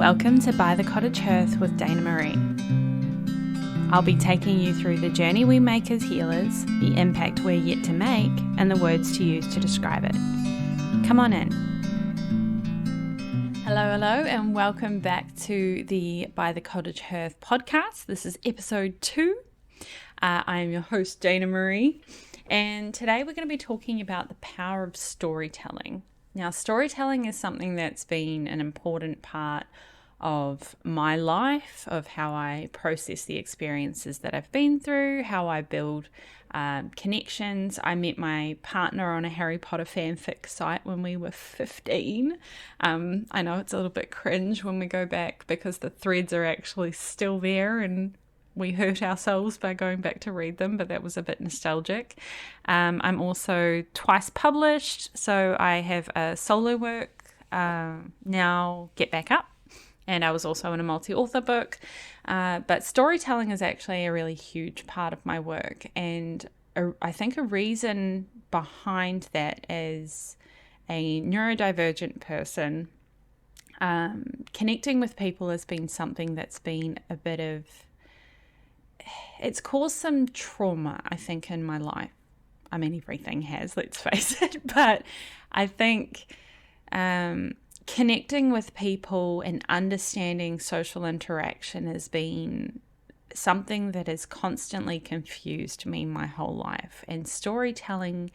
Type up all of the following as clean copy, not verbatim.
Welcome to By the Cottage Hearth with Dana Maree. I'll be taking you through the journey we make as healers, the impact we're yet to make, and the words to use to describe it. Come on in. Hello, and welcome back to the By the Cottage Hearth podcast. This is episode 2. I am your host, Dana Maree, and today we're going to be talking about the power of storytelling. Now, storytelling is something that's been an important part of my life, of how I process the experiences that I've been through, how I build connections. I met my partner on a Harry Potter fanfic site when we were 15. I know it's a little bit cringe when we go back because the threads are actually still there and we hurt ourselves by going back to read them, but that was a bit nostalgic. I'm also twice published, so I have a solo work, now Get Back Up, and I was also in a multi-author book. But storytelling is actually a really huge part of my work, and I think a reason behind that is a neurodivergent person. Connecting with people has been something that's been a bit of... It's caused some trauma, I think, in my life. I mean, everything has, let's face it. But I think connecting with people and understanding social interaction has been something that has constantly confused me my whole life. And storytelling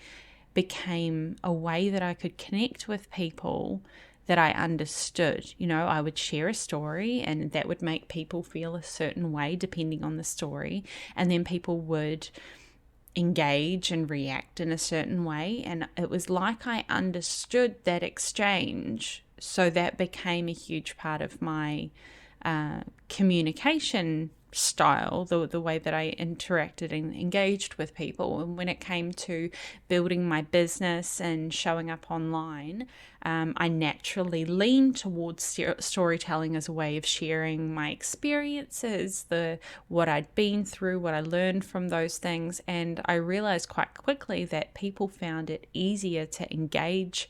became a way that I could connect with people that I understood. You know, I would share a story and that would make people feel a certain way depending on the story. And then people would engage and react in a certain way. And it was like I understood that exchange. So that became a huge part of my communication style, the way that I interacted and engaged with people. And when it came to building my business and showing up online, I naturally leaned towards storytelling as a way of sharing my experiences, what I'd been through, what I learned from those things. And I realized quite quickly that people found it easier to engage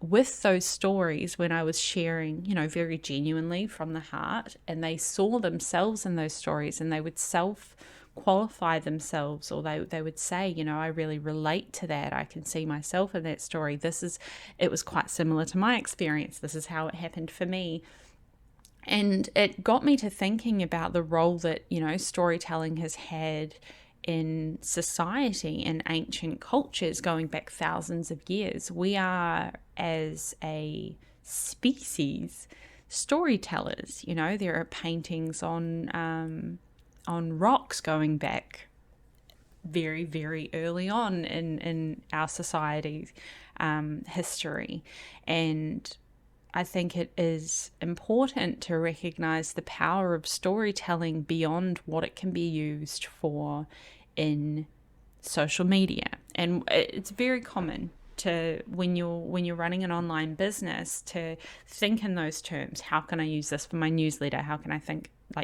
with those stories when I was sharing, very genuinely from the heart, and they saw themselves in those stories and they would self-qualify themselves, or they would say, I really relate to that. I can see myself in that story. It was quite similar to my experience. This is how it happened for me. And it got me to thinking about the role that, storytelling has had in society and ancient cultures going back thousands of years. We are, as a species, storytellers. There are paintings on rocks going back very, very early on in our society's history. And I think it is important to recognize the power of storytelling beyond what it can be used for in social media. And it's very common to, when you're running an online business, to think in those terms. How can I use this for my newsletter? How can I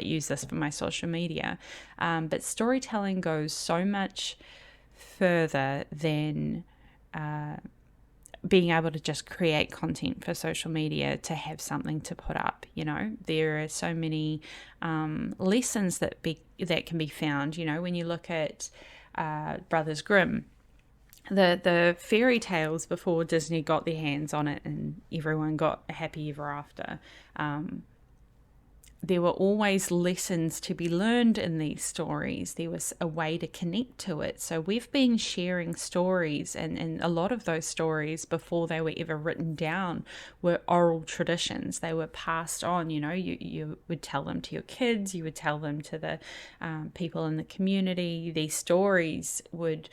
use this for my social media? But storytelling goes so much further than being able to just create content for social media to have something to put up. There are so many lessons that can be found. When you look at Brothers Grimm, the fairy tales before Disney got their hands on it and everyone got a happy ever after, there were always lessons to be learned in these stories. There was a way to connect to it. So we've been sharing stories, and a lot of those stories, before they were ever written down, were oral traditions. They were passed on. You would tell them to your kids, you would tell them to the people in the community. These stories would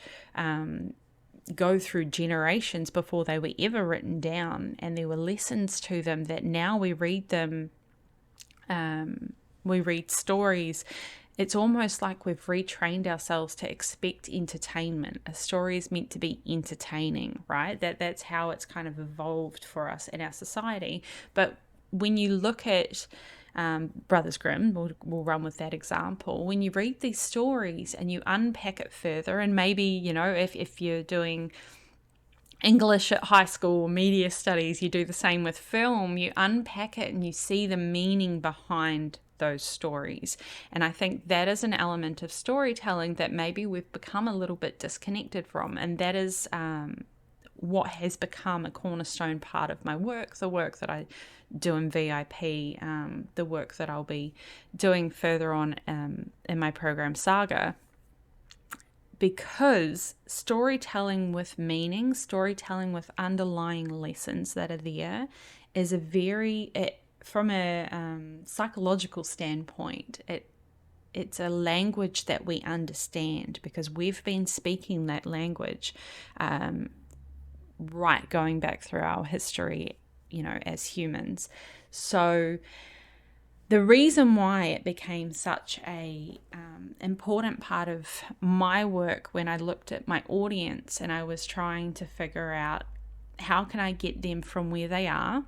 go through generations before they were ever written down, and there were lessons to them that now we read them. We read stories. It's almost like we've retrained ourselves to expect entertainment. A story is meant to be entertaining, right? That's how it's kind of evolved for us in our society. But when you look at Brothers Grimm, we'll run with that example. When you read these stories and you unpack it further, and maybe, if you're doing English at high school, media studies, you do the same with film. You unpack it and you see the meaning behind those stories. And I think that is an element of storytelling that maybe we've become a little bit disconnected from. And that is what has become a cornerstone part of my work, the work that I do in VIP, the work that I'll be doing further on in my program Saga. Because storytelling with meaning, storytelling with underlying lessons that are there, is from a psychological standpoint, it's a language that we understand because we've been speaking that language, right, going back through our history, as humans. So the reason why it became such a important part of my work when I looked at my audience and I was trying to figure out how can I get them from where they are,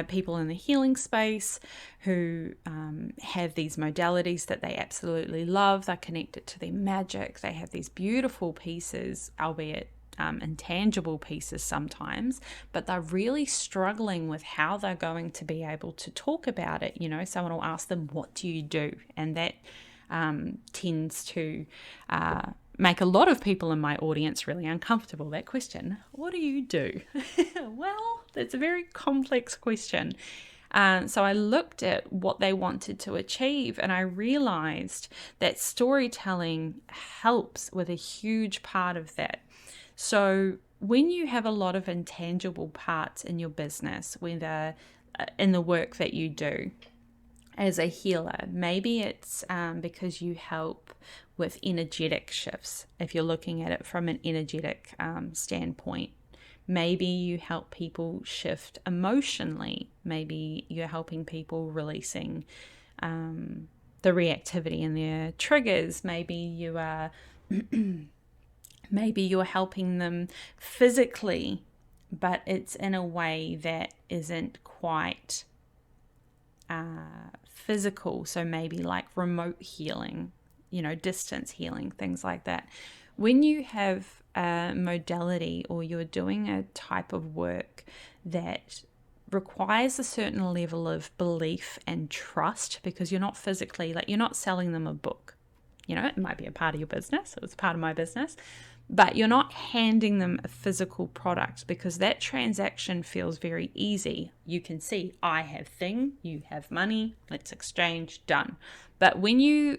people in the healing space who have these modalities that they absolutely love. They're connected to their magic. They have these beautiful pieces, albeit intangible pieces sometimes, but they're really struggling with how they're going to be able to talk about it. Someone will ask them, what do you do? And that tends to make a lot of people in my audience really uncomfortable. That question, what do you do? Well, that's a very complex question. So I looked at what they wanted to achieve, and I realized that storytelling helps with a huge part of that. So when you have a lot of intangible parts in your business, whether in the work that you do as a healer, maybe it's because you help with energetic shifts. If you're looking at it from an energetic standpoint, maybe you help people shift emotionally. Maybe you're helping people releasing the reactivity in their triggers. Maybe you are maybe you're helping them physically, but it's in a way that isn't quite physical. So maybe like remote healing, distance healing, things like that. When you have a modality or you're doing a type of work that requires a certain level of belief and trust, because you're not physically, you're not selling them a book. It might be a part of your business. It was part of my business. But you're not handing them a physical product, because that transaction feels very easy. You can see, I have thing, you have money, let's exchange, done. But when you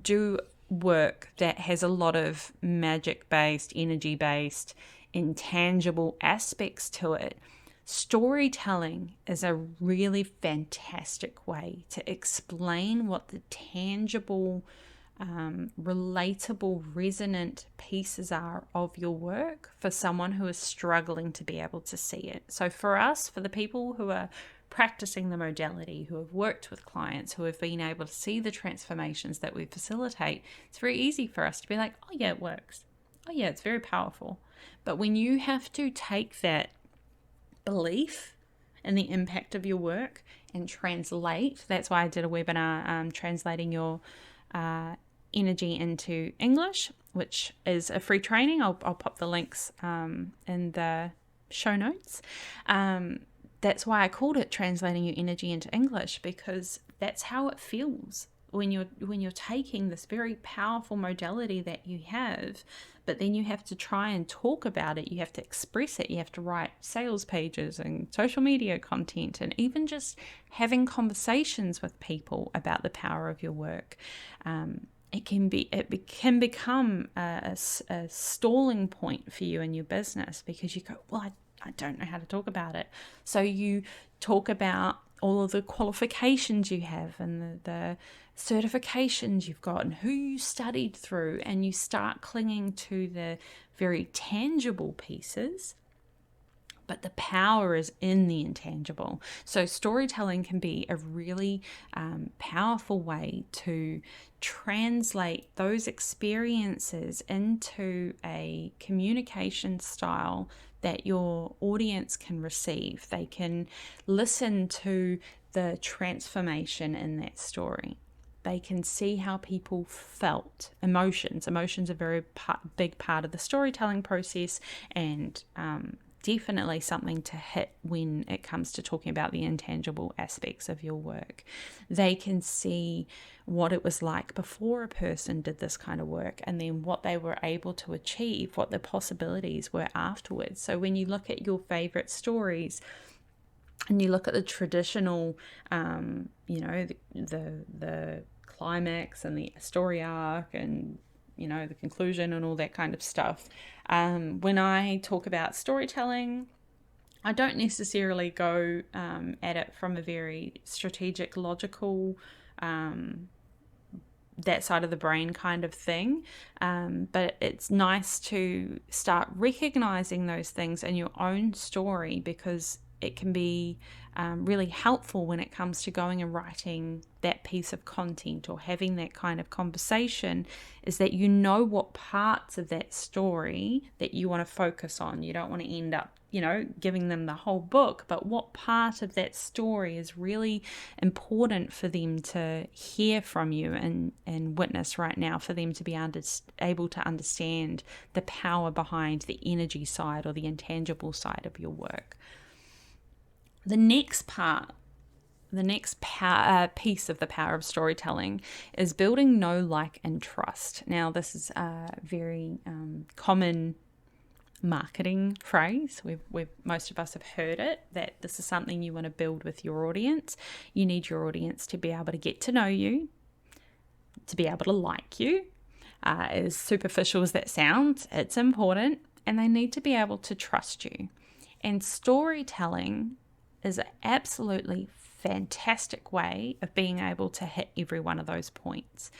do work that has a lot of magic-based, energy-based, intangible aspects to it, storytelling is a really fantastic way to explain what the tangible, relatable, resonant pieces are of your work for someone who is struggling to be able to see it. So for us, for the people who are practicing the modality, who have worked with clients, who have been able to see the transformations that we facilitate, it's very easy for us to be like, oh yeah, it works. Oh yeah, it's very powerful. But when you have to take that belief and the impact of your work and translate, that's why I did a webinar translating your energy into English, which is a free training. I'll pop the links in the show notes. That's why I called it Translating Your Energy into English, because that's how it feels when you're taking this very powerful modality that you have, but then you have to try and talk about it. You have to express it. You have to write sales pages and social media content, and even just having conversations with people about the power of your work. It can become a stalling point for you in your business, because you go, well, I don't know how to talk about it. So you talk about all of the qualifications you have and the certifications you've got and who you studied through, and you start clinging to the very tangible pieces, but the power is in the intangible. So storytelling can be a really powerful way to translate those experiences into a communication style that your audience can receive. They can listen to the transformation in that story. They can see how people felt. Emotions are a very big part of the storytelling process, and definitely something to hit when it comes to talking about the intangible aspects of your work. They can see what it was like before a person did this kind of work, and then what they were able to achieve, what the possibilities were afterwards. So when you look at your favorite stories and you look at the traditional, the climax and the story arc and, the conclusion and all that kind of stuff. When I talk about storytelling, I don't necessarily go at it from a very strategic, logical, that side of the brain kind of thing. But it's nice to start recognizing those things in your own story, because it can be really helpful when it comes to going and writing that piece of content or having that kind of conversation, is that you know what parts of that story that you want to focus on. You don't want to end up, giving them the whole book, but what part of that story is really important for them to hear from you and witness right now, for them to be able to understand the power behind the energy side or the intangible side of your work. The next piece of the power of storytelling is building know, like, and trust. Now, this is a very common marketing phrase. Most of us have heard it, that this is something you want to build with your audience. You need your audience to be able to get to know you, to be able to like you. As superficial as that sounds, it's important, and they need to be able to trust you. And storytelling is an absolutely fantastic way of being able to hit every one of those points.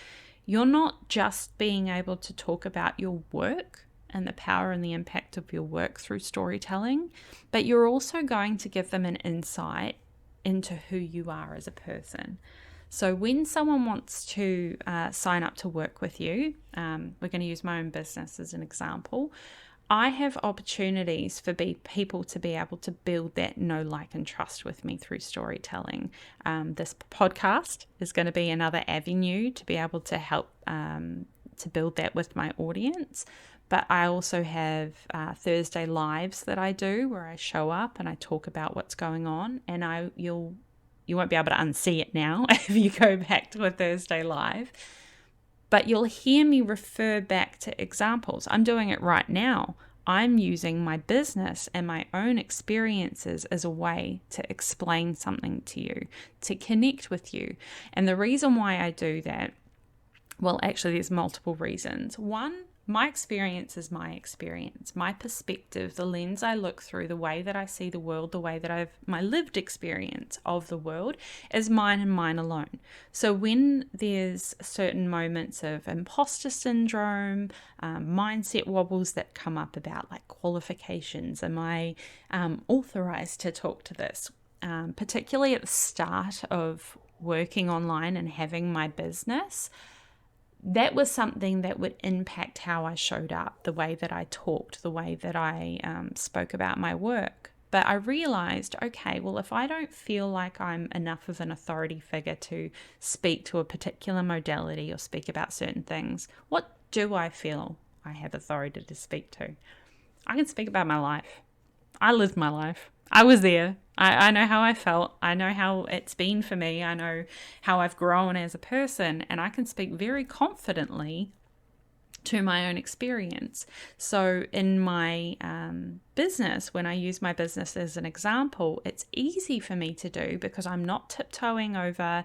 You're not just being able to talk about your work and the power and the impact of your work through storytelling, but you're also going to give them an insight into who you are as a person. So when someone wants to sign up to work with you, we're going to use my own business as an example. I have opportunities for people to be able to build that know, like, and trust with me through storytelling. This podcast is going to be another avenue to be able to help to build that with my audience. But I also have Thursday lives that I do, where I show up and I talk about what's going on, and you won't be able to unsee it now if you go back to a Thursday live. But you'll hear me refer back to examples. I'm doing it right now. I'm using my business and my own experiences as a way to explain something to you, to connect with you. And the reason why I do that, well, actually, there's multiple reasons. One, my experience is my experience, my perspective, the lens I look through, the way that I see the world, the way that my lived experience of the world is mine and mine alone. So when there's certain moments of imposter syndrome, mindset wobbles that come up about like qualifications, am I authorized to talk to this? Particularly at the start of working online and having my business, that was something that would impact how I showed up, the way that I talked, the way that I spoke about my work. But I realized, okay, well, if I don't feel like I'm enough of an authority figure to speak to a particular modality or speak about certain things, what do I feel I have authority to speak to? I can speak about my life. I lived my life. I was there. I know how I felt. I know how it's been for me. I know how I've grown as a person, and I can speak very confidently to my own experience. So in my business, when I use my business as an example, it's easy for me to do because I'm not tiptoeing over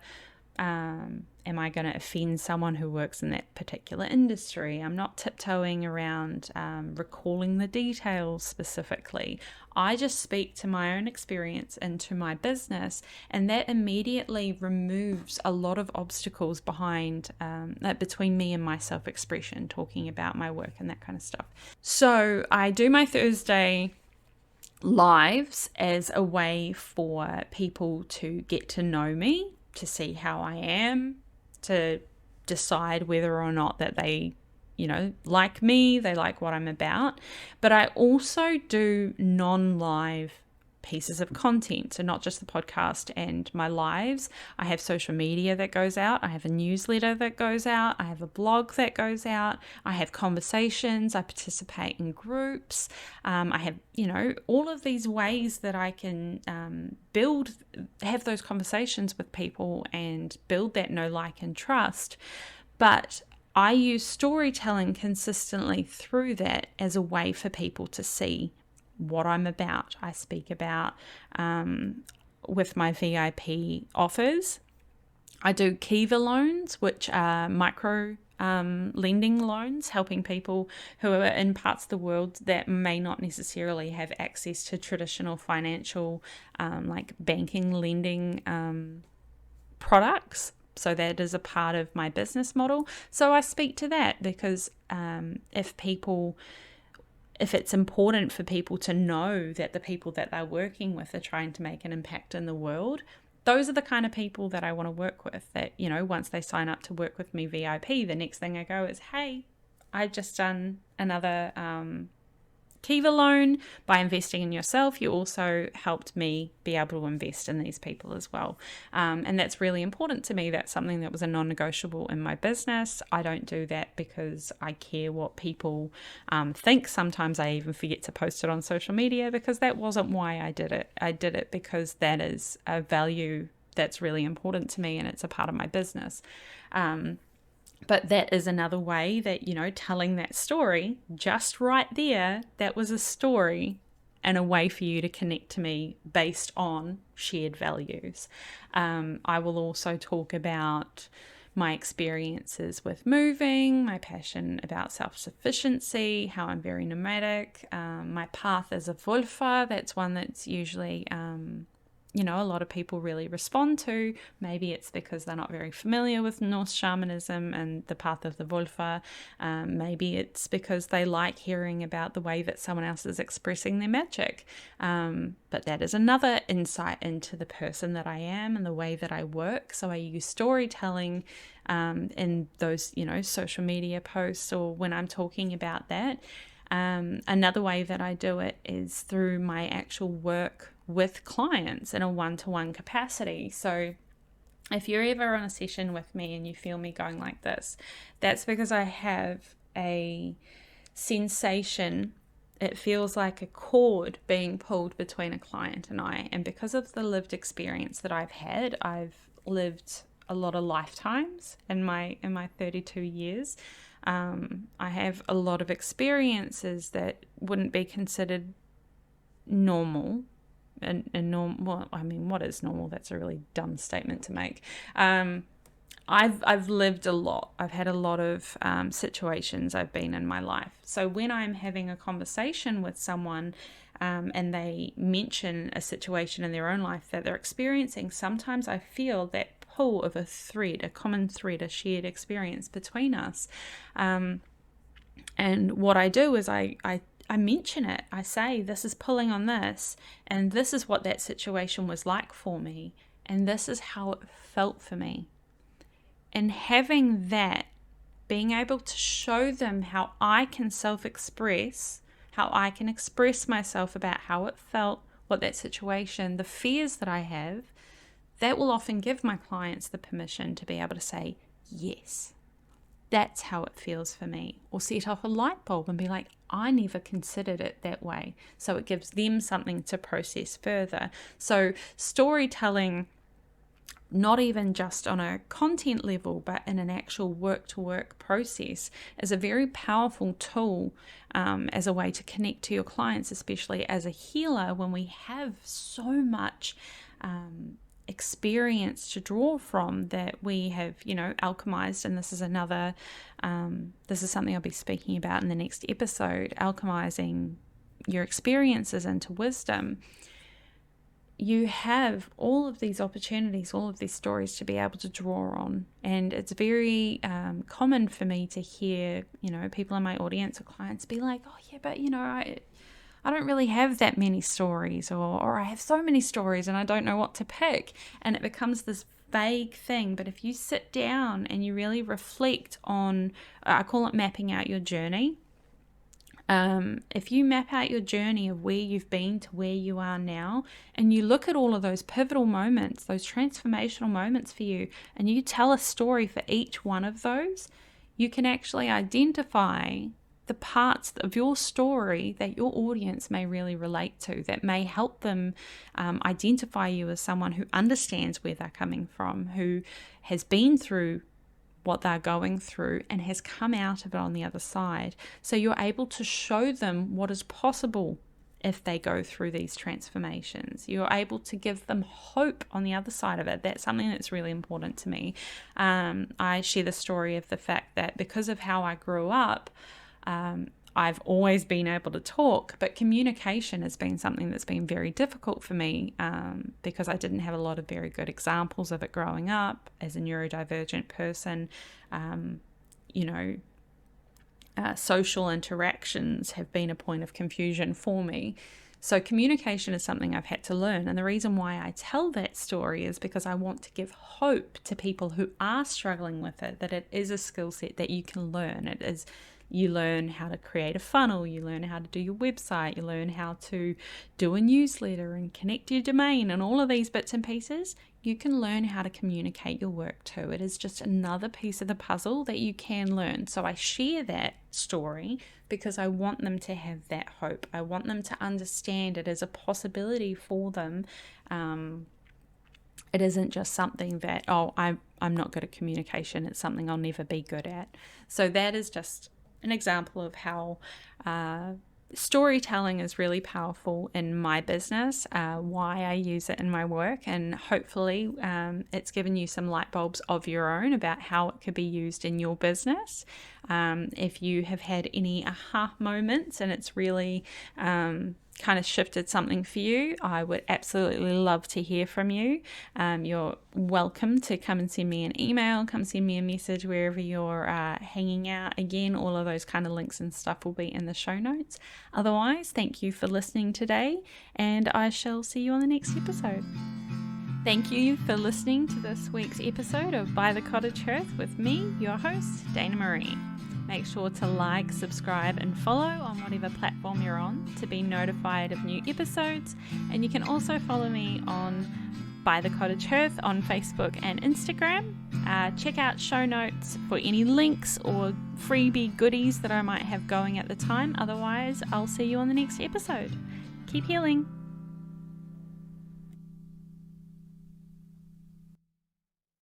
am I going to offend someone who works in that particular industry? I'm not tiptoeing around recalling the details specifically. I just speak to my own experience and to my business, and that immediately removes a lot of obstacles between me and my self-expression, talking about my work and that kind of stuff. So I do my Thursday lives as a way for people to get to know me, to see how I am, to decide whether or not that they, like me, they like what I'm about. But I also do non-live pieces of content. So not just the podcast and my lives. I have social media that goes out. I have a newsletter that goes out. I have a blog that goes out. I have conversations. I participate in groups. I have, all of these ways that I can have those conversations with people and build that know, like, and trust. But I use storytelling consistently through that as a way for people to see what I'm about. I speak about with my VIP offers. I do Kiva loans, which are micro lending loans, helping people who are in parts of the world that may not necessarily have access to traditional financial like banking lending products. So that is a part of my business model. So I speak to that because if it's important for people to know that the people that they're working with are trying to make an impact in the world, those are the kind of people that I want to work with. That, once they sign up to work with me VIP, the next thing I go is, hey, I've just done another Kiva loan. By investing in yourself, you also helped me be able to invest in these people as well. And that's really important to me. That's something that was a non-negotiable in my business. I don't do that because I care what people think. Sometimes I even forget to post it on social media because that wasn't why I did it. I did it because that is a value that's really important to me and it's a part of my business. But that is another way that, telling that story just right there, that was a story and a way for you to connect to me based on shared values. I will also talk about my experiences with moving, my passion about self-sufficiency, how I'm very nomadic, my path as a Wölfer. That's one that's usually a lot of people really respond to. Maybe it's because they're not very familiar with Norse shamanism and the path of the Wölfer. Maybe it's because they like hearing about the way that someone else is expressing their magic. But that is another insight into the person that I am and the way that I work. So I use storytelling in those, social media posts or when I'm talking about that. Another way that I do it is through my actual work with clients in a one-to-one capacity. So if you're ever on a session with me and you feel me going like this, that's because I have a sensation. It feels like a cord being pulled between a client and I. And because of the lived experience that I've had, I've lived a lot of lifetimes in my 32 years. I have a lot of experiences that wouldn't be considered normal. What is normal? That's a really dumb statement to make. I've lived a lot. I've had a lot of situations I've been in my life. So when I'm having a conversation with someone and they mention a situation in their own life that they're experiencing, sometimes I feel that pull of a thread, a common thread, a shared experience between us. And what I do is I mention it. I say, this is pulling on this, and this is what that situation was like for me, and this is how it felt for me. And having that, being able to show them how I can self-express, how I can express myself about how it felt, what that situation, the fears that I have, that will often give my clients the permission to be able to say, yes, that's how it feels for me, or set off a light bulb and be like, I never considered it that way. So it gives them something to process further. So storytelling, not even just on a content level, but in an actual work-to-work process, is a very powerful tool as a way to connect to your clients, especially as a healer when we have so much experience to draw from that we have, alchemized. And this is something I'll be speaking about in the next episode, alchemizing your experiences into wisdom. You have all of these opportunities, all of these stories to be able to draw on. And it's very common for me to hear, people in my audience or clients be like, oh yeah, but I don't really have that many stories, or I have so many stories and I don't know what to pick. And it becomes this vague thing. But if you sit down and you really reflect on, I call it mapping out your journey. If you map out your journey of where you've been to where you are now, and you look at all of those pivotal moments, those transformational moments for you, and you tell a story for each one of those, you can actually identify the parts of your story that your audience may really relate to, that may help them identify you as someone who understands where they're coming from, who has been through what they're going through and has come out of it on the other side. So you're able to show them what is possible if they go through these transformations. You're able to give them hope on the other side of it. That's something that's really important to me. I share the story of the fact that because of how I grew up, I've always been able to talk, but communication has been something that's been very difficult for me because I didn't have a lot of very good examples of it growing up as a neurodivergent person. Social interactions have been a point of confusion for me. So communication is something I've had to learn. And the reason why I tell that story is because I want to give hope to people who are struggling with it, that it is a skill set that you can learn. It is. You learn how to create a funnel, you learn how to do your website, you learn how to do a newsletter and connect your domain and all of these bits and pieces. You can learn how to communicate your work too. It is just another piece of the puzzle that you can learn. So I share that story because I want them to have that hope. I want them to understand it as a possibility for them. It isn't just something that, I'm not good at communication. It's something I'll never be good at. So that is just an example of how storytelling is really powerful in my business, why I use it in my work, and hopefully it's given you some light bulbs of your own about how it could be used in your business. If you have had any aha moments and it's really kind of shifted something for you, I would absolutely love to hear from you. You're welcome to come and send me an email, come send me a message wherever you're hanging out. Again, all of those kind of links and stuff will be in the show notes. Otherwise, thank you for listening today, and I shall see you on the next episode. Thank you for listening to this week's episode of By the Cottage Hearth with me, your host, Dana Maree. Make sure to like, subscribe, and follow on whatever platform you're on to be notified of new episodes. And you can also follow me on By the Cottage Hearth on Facebook and Instagram. Check out show notes for any links or freebie goodies that I might have going at the time. Otherwise, I'll see you on the next episode. Keep healing.